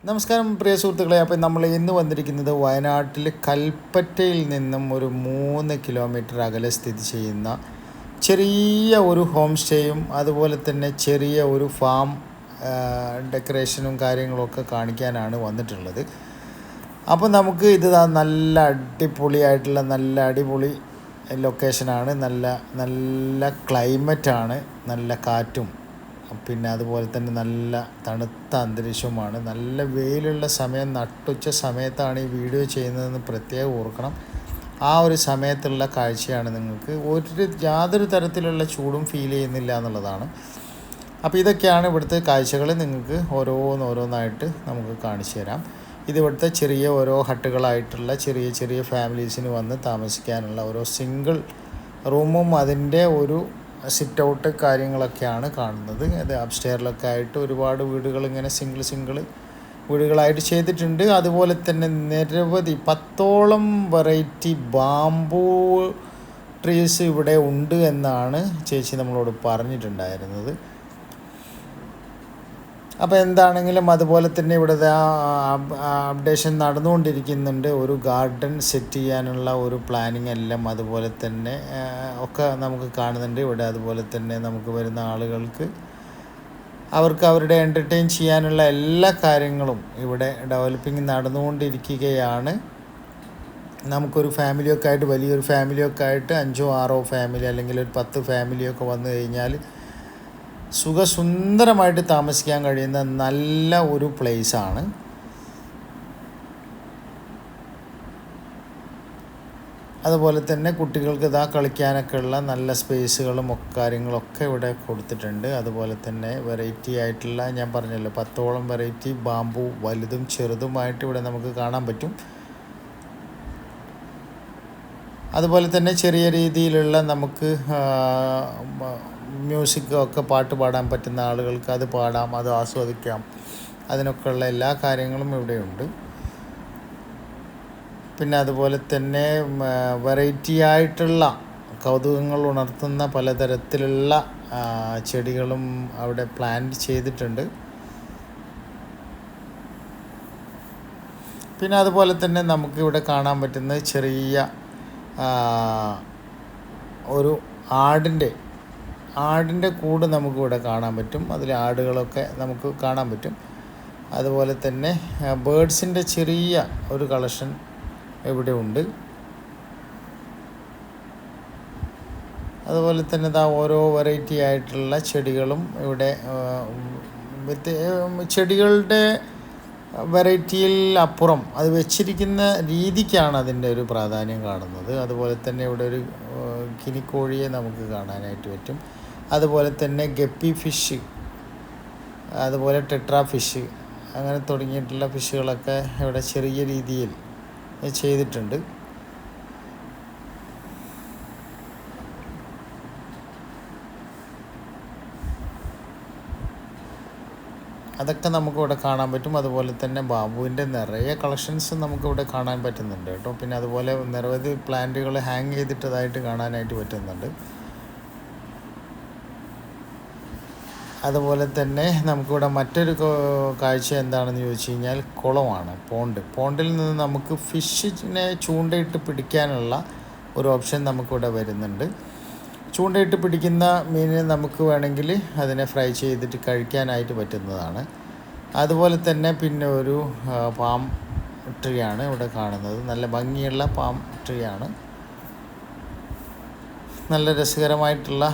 നമസ്കാരം പ്രിയ സുഹൃത്തുക്കളെ. അപ്പോൾ നമ്മൾ ഇന്ന് വന്നിരിക്കുന്നത് വയനാട്ടിൽ കൽപ്പറ്റയിൽ നിന്നും ഒരു 3 കിലോമീറ്റർ അകലെ സ്ഥിതി ചെയ്യുന്ന ചെറിയ ഒരു ഹോം സ്റ്റേയും അതുപോലെ തന്നെ ചെറിയ ഒരു ഫാം ഡെക്കറേഷനും കാര്യങ്ങളൊക്കെ കാണിക്കാനാണ് വന്നിട്ടുള്ളത്. അപ്പോൾ നമുക്ക് ഇത് നല്ല അടിപൊളിയായിട്ടുള്ള നല്ല അടിപൊളി ലൊക്കേഷനാണ്. നല്ല നല്ല ക്ലൈമറ്റാണ്, നല്ല കാറ്റും പിന്നെ അതുപോലെ തന്നെ നല്ല തണുത്ത അന്തരീക്ഷവുമാണ്. നല്ല വെയിലുള്ള സമയം, നട്ടുച്ച സമയത്താണ് ഈ വീഡിയോ ചെയ്യുന്നതെന്ന് പ്രത്യേകം ഓർക്കണം. ആ ഒരു സമയത്തുള്ള കാഴ്ചയാണ്. നിങ്ങൾക്ക് യാതൊരു തരത്തിലുള്ള ചൂടും ഫീൽ ചെയ്യുന്നില്ല എന്നുള്ളതാണ്. അപ്പോൾ ഇതൊക്കെയാണ് ഇവിടുത്തെ കാഴ്ചകൾ. നിങ്ങൾക്ക് ഓരോന്നായിട്ട് നമുക്ക് കാണിച്ചു തരാം. ഇതിവിടുത്തെ ചെറിയ ഓരോ ഹട്ടുകളായിട്ടുള്ള ചെറിയ ചെറിയ ഫാമിലീസിന് വന്ന് താമസിക്കാനുള്ള ഓരോ സിംഗിൾ റൂമും അതിൻ്റെ ഒരു സിറ്റ് ഔട്ട് കാര്യങ്ങളൊക്കെയാണ് കാണുന്നത്. അത് അപ്സ്റ്റെയറിലൊക്കെ ആയിട്ട് ഒരുപാട് വീടുകൾ ഇങ്ങനെ സിംഗിൾ വീടുകളായിട്ട് ചെയ്തിട്ടുണ്ട്. അതുപോലെ തന്നെ നിരവധി 10ഓളം വെറൈറ്റി ബാംബൂ ട്രീസ് ഇവിടെ ഉണ്ട് എന്നാണ് ചേച്ചി നമ്മളോട് പറഞ്ഞിട്ടുണ്ടായിരുന്നത്. അപ്പോൾ എന്താണെങ്കിലും അതുപോലെ തന്നെ ഇവിടെ അപ്ഡേഷൻ നടന്നുകൊണ്ടിരിക്കുന്നുണ്ട്. ഒരു ഗാർഡൻ സെറ്റ് ചെയ്യാനുള്ള ഒരു പ്ലാനിങ് എല്ലാം അതുപോലെ തന്നെ ഒക്കെ നമുക്ക് കാണുന്നുണ്ട് ഇവിടെ. അതുപോലെ തന്നെ നമുക്ക് വരുന്ന ആളുകൾക്ക് അവർക്ക് അവരുടെ എൻ്റർടൈൻ ചെയ്യാനുള്ള എല്ലാ കാര്യങ്ങളും ഇവിടെ ഡെവലപ്പിംഗ് നടന്നുകൊണ്ടിരിക്കുകയാണ്. നമുക്കൊരു ഫാമിലിയൊക്കെ ആയിട്ട്, വലിയൊരു ഫാമിലിയൊക്കെ ആയിട്ട് 5ഓ 6ഓ ഫാമിലി അല്ലെങ്കിൽ ഒരു 10 ഫാമിലിയൊക്കെ വന്നു കഴിഞ്ഞാൽ സുഖസുന്ദരമായിട്ട് താമസിക്കാൻ കഴിയുന്ന നല്ല ഒരു പ്ലേസാണ്. അതുപോലെ തന്നെ കുട്ടികൾക്ക് കളിക്കാനൊക്കെ ഉള്ള നല്ല സ്പേസുകളും കാര്യങ്ങളൊക്കെ ഇവിടെ കൊടുത്തിട്ടുണ്ട്. അതുപോലെ തന്നെ വെറൈറ്റി ആയിട്ടുള്ള, ഞാൻ പറഞ്ഞല്ലോ 10ഓളം വെറൈറ്റി ബാംബു വലുതും ചെറുതുമായിട്ട് ഇവിടെ നമുക്ക് കാണാൻ പറ്റും. അതുപോലെ തന്നെ ചെറിയ രീതിയിലുള്ള നമുക്ക് മ്യൂസിക്കൊക്കെ പാട്ട് പാടാൻ പറ്റുന്ന ആളുകൾക്ക് അത് പാടാം, അത് ആസ്വദിക്കാം. അതിനൊക്കെയുള്ള എല്ലാ കാര്യങ്ങളും ഇവിടെയുണ്ട്. പിന്നെ അതുപോലെ തന്നെ വെറൈറ്റി ആയിട്ടുള്ള കൗതുകങ്ങൾ ഉണർത്തുന്ന പലതരത്തിലുള്ള ചെടികളും അവിടെ പ്ലാന്റ് ചെയ്തിട്ടുണ്ട്. പിന്നെ അതുപോലെ തന്നെ നമുക്കിവിടെ കാണാൻ പറ്റുന്നത് ചെറിയ ഒരു ആടിൻ്റെ കൂട് നമുക്കിവിടെ കാണാൻ പറ്റും. അതിൽ ആടുകളൊക്കെ നമുക്ക് കാണാൻ പറ്റും. അതുപോലെ തന്നെ ബേഡ്സിൻ്റെ ചെറിയ ഒരു കളക്ഷൻ ഇവിടെ ഉണ്ട്. അതുപോലെ തന്നെ ഓരോ വെറൈറ്റി ആയിട്ടുള്ള ചെടികളും ഇവിടെ ചെടികളുടെ വെറൈറ്റിയിൽ അപ്പുറം അത് വെച്ചിരിക്കുന്ന രീതിക്കാണ് അതിൻ്റെ ഒരു പ്രാധാന്യം കാണുന്നത്. അതുപോലെ തന്നെ ഇവിടെ ഒരു കിനിക്കോഴിയെ നമുക്ക് കാണാനായിട്ട് പറ്റും. അതുപോലെ തന്നെ ഗപ്പി ഫിഷ്, അതുപോലെ ടെട്രാ ഫിഷ്, അങ്ങനെ തുടങ്ങിയിട്ടുള്ള ഫിഷുകളൊക്കെ ഇവിടെ ചെറിയ രീതിയിൽ ചെയ്തിട്ടുണ്ട്. അതൊക്കെ നമുക്കിവിടെ കാണാൻ പറ്റും. അതുപോലെ തന്നെ ബാംബുവിൻ്റെ നിറയെ കളക്ഷൻസ് നമുക്കിവിടെ കാണാൻ പറ്റുന്നുണ്ട് കേട്ടോ. പിന്നെ അതുപോലെ നിരവധി പ്ലാന്റുകൾ ഹാങ് ചെയ്തിട്ടതായിട്ട് കാണാനായിട്ട് പറ്റുന്നുണ്ട്. അതുപോലെ തന്നെ നമുക്കിവിടെ മറ്റൊരു കാഴ്ച എന്താണെന്ന് ചോദിച്ചു കഴിഞ്ഞാൽ കുളമാണ്, പോണ്ടിൽ നിന്ന് നമുക്ക് ഫിഷിനെ ചൂണ്ടയിട്ട് പിടിക്കാനുള്ള ഒരു ഓപ്ഷൻ നമുക്കിവിടെ വരുന്നുണ്ട്. ചൂണ്ടയിട്ട് പിടിക്കുന്ന മീനിനെ നമുക്ക് വേണമെങ്കിൽ അതിനെ ഫ്രൈ ചെയ്തിട്ട് കഴിക്കാനായിട്ട് പറ്റുന്നതാണ്. അതുപോലെ തന്നെ പിന്നെ ഒരു പാം ട്രീ ആണ് ഇവിടെ കാണുന്നത്. നല്ല ഭംഗിയുള്ള പാം ട്രീ ആണ്. നല്ല രസകരമായിട്ടുള്ള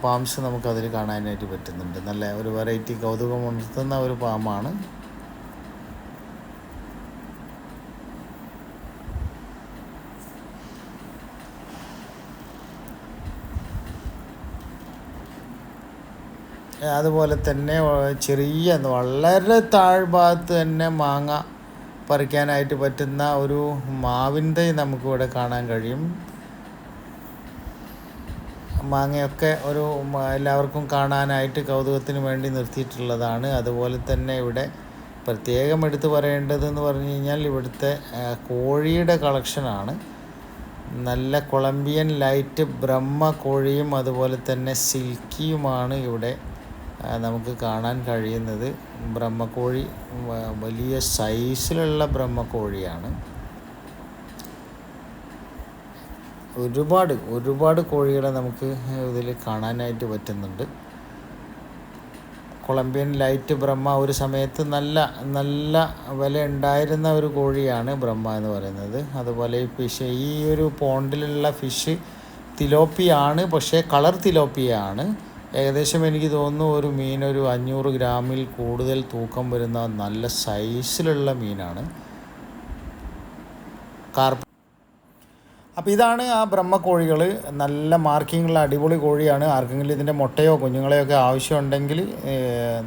പാംസ് നമുക്കതിൽ കാണാനായിട്ട് പറ്റുന്നുണ്ട്. നല്ല ഒരു വെറൈറ്റി കൗതുകം ഉണർത്തുന്ന ഒരു പാമാണ്. അതുപോലെ തന്നെ ചെറിയ വളരെ താഴ്ഭാഗത്ത് തന്നെ മാങ്ങ പറിക്കാനായിട്ട് പറ്റുന്ന ഒരു മാവിൻ തൈ നമുക്കിവിടെ കാണാൻ കഴിയും. മാങ്ങയൊക്കെ ഒരു എല്ലാവർക്കും കാണാനായിട്ട് കൗതുകത്തിന് വേണ്ടി നിർത്തിയിട്ടുള്ളതാണ്. അതുപോലെ തന്നെ ഇവിടെ പ്രത്യേകം എടുത്തു പറയേണ്ടതെന്ന് പറഞ്ഞു കഴിഞ്ഞാൽ ഇവിടുത്തെ കോഴിയുടെ കളക്ഷനാണ്. നല്ല കൊളംബിയൻ ലൈറ്റ് ബ്രഹ്മ കോഴിയും അതുപോലെ തന്നെ സിൽക്കിയുമാണ് ഇവിടെ നമുക്ക് കാണാൻ കഴിയുന്നത് ബ്രഹ്മക്കോഴി വലിയ സൈസിലുള്ള ബ്രഹ്മക്കോഴിയാണ്. ഒരുപാട് കോഴികളെ നമുക്ക് ഇതിൽ കാണാനായിട്ട് പറ്റുന്നുണ്ട്. കൊളംബിയൻ ലൈറ്റ് ബ്രഹ്മ ഒരു സമയത്ത് നല്ല വില ഉണ്ടായിരുന്ന ഒരു കോഴിയാണ് ബ്രഹ്മ എന്ന് പറയുന്നത്. അതുപോലെ ഈ ഫിഷ്, ഈ ഒരു പോണ്ടിലുള്ള ഫിഷ് തിലോപ്പിയാണ്, പക്ഷേ കളർ തിലോപ്പിയാണ്. ഏകദേശം എനിക്ക് തോന്നുന്നു ഒരു മീൻ ഒരു 500 ഗ്രാമിൽ കൂടുതൽ തൂക്കം വരുന്ന നല്ല സൈസിലുള്ള മീനാണ് കാർപ്പ്. അപ്പോൾ ഇതാണ് ആ ബ്രഹ്മക്കോഴികൾ. നല്ല മാർക്കിങ്ങുള്ള അടിപൊളി കോഴിയാണ്. ആർക്കെങ്കിലും ഇതിൻ്റെ മുട്ടയോ കുഞ്ഞുങ്ങളെയോ ഒക്കെ ആവശ്യമുണ്ടെങ്കിൽ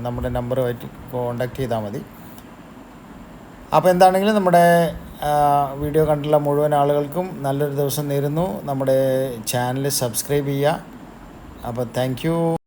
നമ്മുടെ നമ്പറുമായിട്ട് കോൺടാക്റ്റ് ചെയ്താൽ മതി. അപ്പോൾ എന്താണെങ്കിലും നമ്മുടെ വീഡിയോ കണ്ടുള്ള മുഴുവൻ ആളുകൾക്കും നല്ലൊരു ദിവസം നേരുന്നു. നമ്മുടെ ചാനൽ സബ്സ്ക്രൈബ് ചെയ്യുക. അപ്പോൾ താങ്ക് യു.